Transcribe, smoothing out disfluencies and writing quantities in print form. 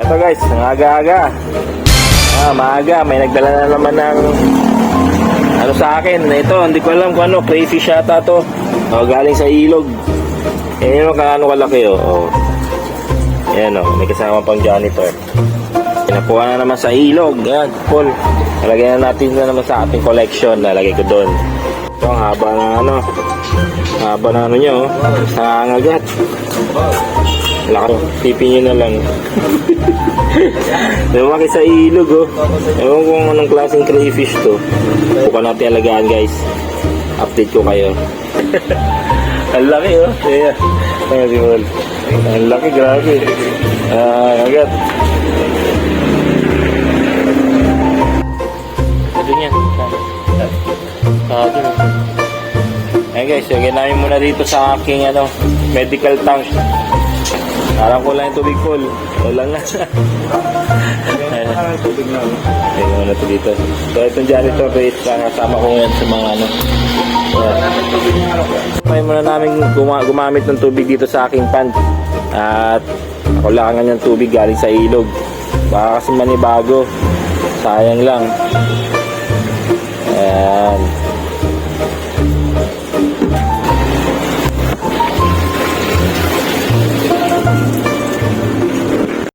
Ito guys, ang aga-aga. Maaga, may nagdala na naman ng ano sa akin. Ito, hindi ko alam kung ano, crayfish yata to. Galing sa ilog. Yan yung kaano kalaki oh. Yan may kasama pang janitor. Pinakuha na naman sa ilog. Yan, Paul. Nalagay na natin na naman sa ating collection. Nalagay ko doon. Ito, ang haba ng ano. Haba na ano nyo, sa angagat. Laki, tipin nyo na lang. Lumaki sa ilog ewan kung anong klaseng crayfish to. Bukan natin alagaan guys. Update ko kayo. Ang laki yeah. Ang laki, grabe. Agad. Doon yan. Ayan guys, lagyan namin muna dito sa aking medical tank. Parang kulang yung tubig, Paul. Kulang na. Tubig na. Ayun muna ito dito. So itong janitor rate, kasama ko ngayon sa mga May muna namin gumamit ng tubig dito sa aking pan. At kulangan yung tubig galing sa ilog. Baka kasi manibago. Sayang lang. Ayan.